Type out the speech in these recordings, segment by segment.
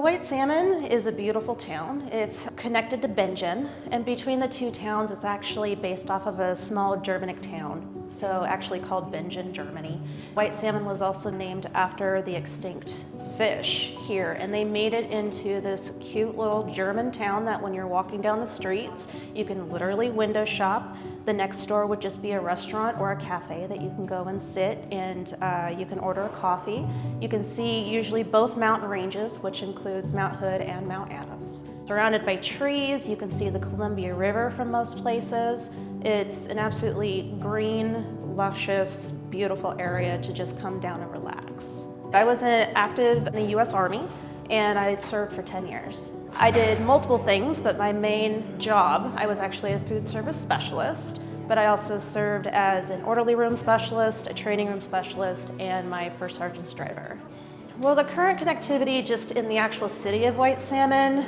White Salmon is a beautiful town. It's connected to Bingen, and between the two towns, it's actually based off of a small Germanic town, so actually called Bingen, Germany. White Salmon was also named after the extinct fish here, and they made it into this cute little German town that when you're walking down the streets, you can literally window shop. The next door would just be a restaurant or a cafe that you can go and sit and you can order a coffee. You can see usually both mountain ranges, which includes Mount Hood and Mount Adams. Surrounded by trees, you can see the Columbia River from most places. It's an absolutely green, luscious, beautiful area to just come down and relax. I was active in the US Army and I served for 10 years. I did multiple things, but my main job, I was actually a food service specialist, but I also served as an orderly room specialist, a training room specialist, and my first sergeant's driver. Well, the current connectivity just in the actual city of White Salmon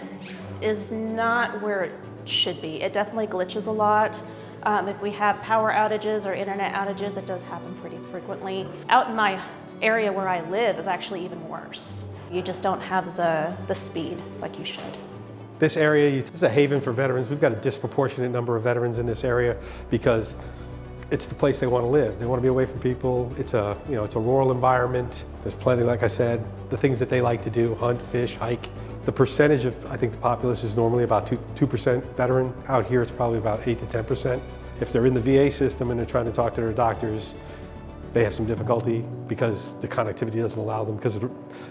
is not where it should be. It definitely glitches a lot. If we have power outages or internet outages, it does happen pretty frequently. Out in my area where I live is actually even worse. You just don't have the speed like you should. This area is a haven for veterans. We've got a disproportionate number of veterans in this area because it's the place they want to live. They want to be away from people. It's a rural environment. There's plenty, like I said, the things that they like to do, hunt, fish, hike. The percentage of, I think the populace is normally about 2% veteran. Out here it's probably about 8 to 10%. If they're in the VA system and they're trying to talk to their doctors, they have some difficulty because the connectivity doesn't allow them, because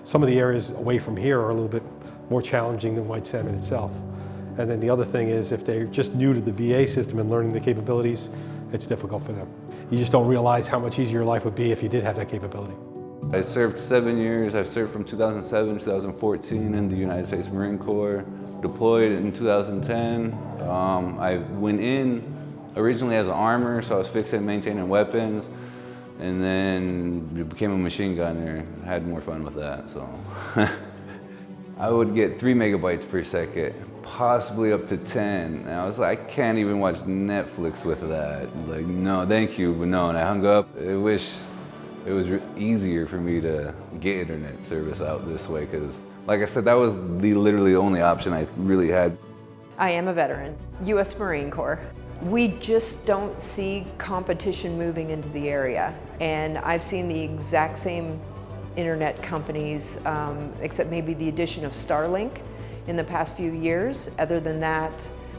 some of the areas away from here are a little bit more challenging than White Salmon itself. And then the other thing is, if they're just new to the VA system and learning the capabilities, it's difficult for them. You just don't realize how much easier life would be if you did have that capability. I served 7 years. I served from 2007 to 2014 in the United States Marine Corps. Deployed in 2010. I went in originally as an armor, so I was fixing and maintaining weapons. And then became a machine gunner. I had more fun with that, so. I would get 3 megabytes per second, possibly up to 10. And I was like, I can't even watch Netflix with that. Like, no, thank you, but no. And I hung up. I wish it was easier for me to get internet service out this way, because like I said, that was literally the only option I really had. I am a veteran, US Marine Corps. We just don't see competition moving into the area. And I've seen the exact same internet companies, except maybe the addition of Starlink in the past few years. Other than that,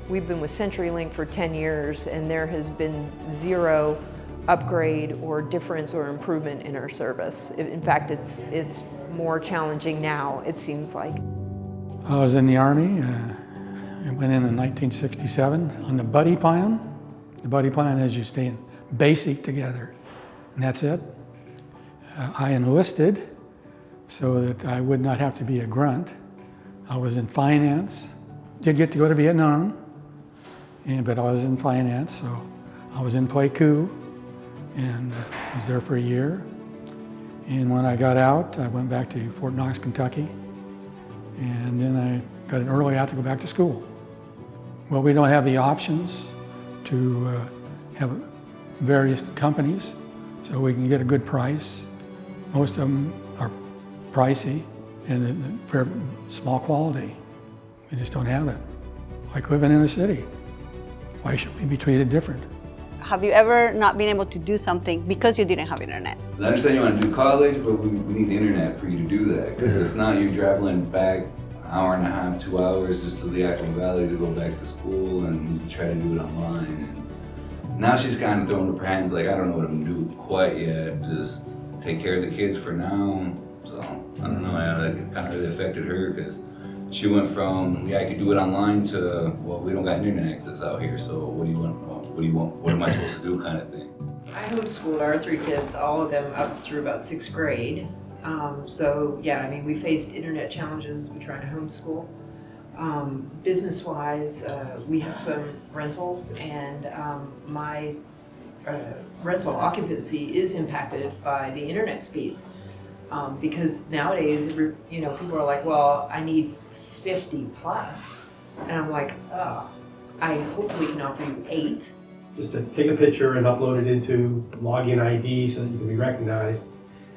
we've been with CenturyLink for 10 years and there has been zero upgrade or difference or improvement in our service. In fact, it's more challenging now, it seems like. I was in the Army. I went in 1967 on the buddy plan. The buddy plan is you stay in basic together, and that's it. I enlisted so that I would not have to be a grunt. I was in finance. Did get to go to Vietnam, but I was in finance, so I was in Pleiku, and was there for a year. And when I got out, I went back to Fort Knox, Kentucky, and then I got an early out to go back to school. Well, we don't have the options to have various companies, so we can get a good price. Most of them are pricey and very small quality. We just don't have it. Like living in a city. Why should we be treated different? Have you ever not been able to do something because you didn't have internet? I understand you want to do college, but we need the internet for you to do that, because if not, you're traveling back hour and a half, 2 hours just to the Yakima Valley to go back to school, and you try to do it online. And now she's kind of throwing up her hands like, I don't know what I'm gonna do quite yet, just take care of the kids for now. So I don't know, that kind of really affected her, because she went from, yeah, I could do it online to, well, we don't got internet access out here, so what do you want? What am I supposed to do, kind of thing. I homeschooled our 3 kids, all of them up through about 6th grade. So yeah, I mean, we faced internet challenges. We tried to homeschool. Business-wise, we have some rentals, and my rental occupancy is impacted by the internet speeds. Because nowadays, people are like, well, I need 50 plus. And I'm like, oh, I hopefully can offer you 8. Just to take a picture and upload it into login ID so that you can be recognized.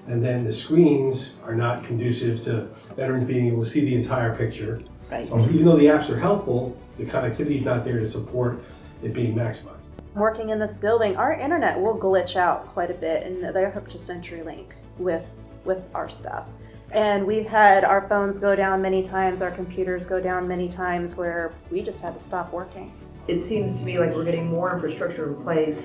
and then the screens are not conducive to veterans being able to see the entire picture. Right. So even though the apps are helpful, the connectivity is not there to support it being maximized. Working in this building, our internet will glitch out quite a bit, and they're hooked to CenturyLink with our stuff. And we've had our phones go down many times, our computers go down many times, where we just had to stop working. It seems to me like we're getting more infrastructure in place,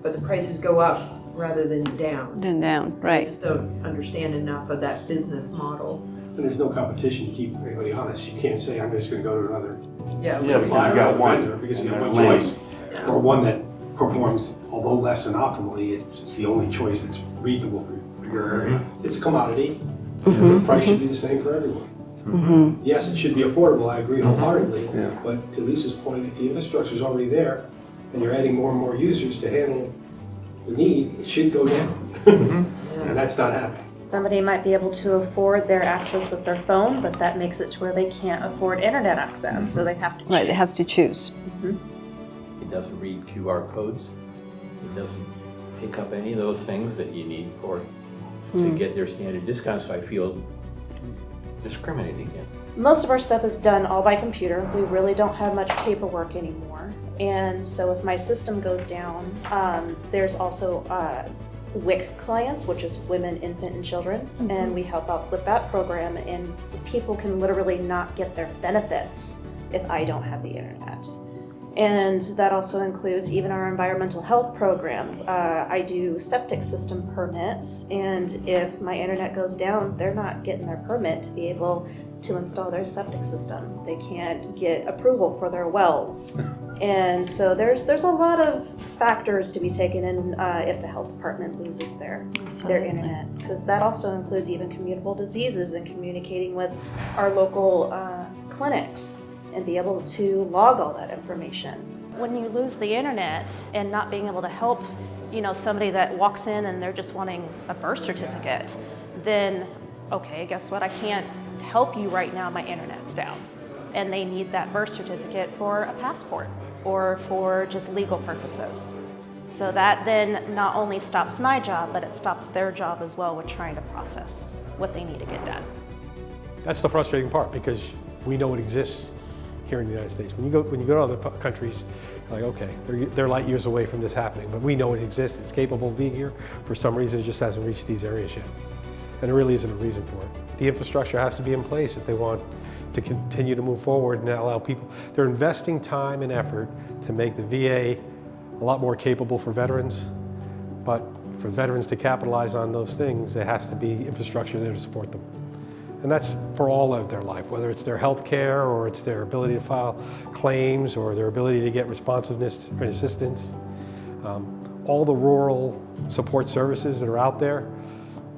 but the prices go up rather than down. Then down, I right. just don't understand enough of that business model. And there's no competition to keep everybody honest. You can't say, I'm just going to go to another Yeah. Yeah, because supplier you got or one, vendor, because you have and one they're choice, or one that performs, although less than optimally, it's the only choice that's reasonable for your area. It's a commodity. The price should be the same for everyone. Yes, it should be affordable, I agree wholeheartedly, but to Lisa's point, if the infrastructure is already there and you're adding more and more users to handle the need, it should go down. And that's not happening. Somebody might be able to afford their access with their phone, but that makes it to where they can't afford internet access, so they have to choose. Right, they have to choose. It doesn't read QR codes. It doesn't pick up any of those things that you need to get their standard discount, so I feel discriminated against. Most of our stuff is done all by computer. We really don't have much paperwork anymore. And so if my system goes down, there's also WIC clients, which is Women, Infant, and Children, and we help out with that program, and people can literally not get their benefits if I don't have the internet. And that also includes even our environmental health program. I do septic system permits, and if my internet goes down, they're not getting their permit to be able to install their septic system. They can't get approval for their wells. And so there's a lot of factors to be taken in if the health department loses their internet, because that also includes even communicable diseases and communicating with our local clinics and be able to log all that information. When you lose the internet and not being able to help, somebody that walks in and they're just wanting a birth certificate, then, okay, guess what? I can't help you right now, my internet's down. And they need that birth certificate for a passport or for just legal purposes. So that then not only stops my job, but it stops their job as well with trying to process what they need to get done. That's the frustrating part, because we know it exists here in the United States. When you go to other countries, like, okay, they're light years away from this happening, but we know it exists, it's capable of being here. For some reason, it just hasn't reached these areas yet. And there really isn't a reason for it. The infrastructure has to be in place if they want to continue to move forward and allow people. They're investing time and effort to make the VA a lot more capable for veterans, but for veterans to capitalize on those things, there has to be infrastructure there to support them. And that's for all of their life, whether it's their health care or it's their ability to file claims or their ability to get responsiveness and assistance. All the rural support services that are out there,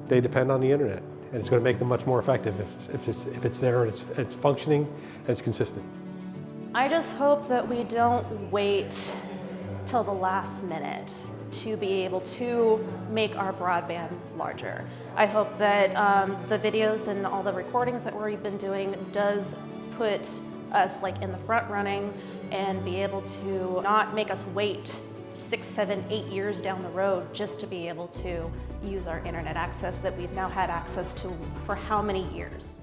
they depend on the internet. And it's going to make them much more effective if it's there and it's functioning and it's consistent. I just hope that we don't wait till the last minute to be able to make our broadband larger. I hope that the videos and all the recordings that we've been doing does put us in the front running and be able to not make us wait 6, 7, 8 years down the road just to be able to use our internet access that we've now had access to for how many years.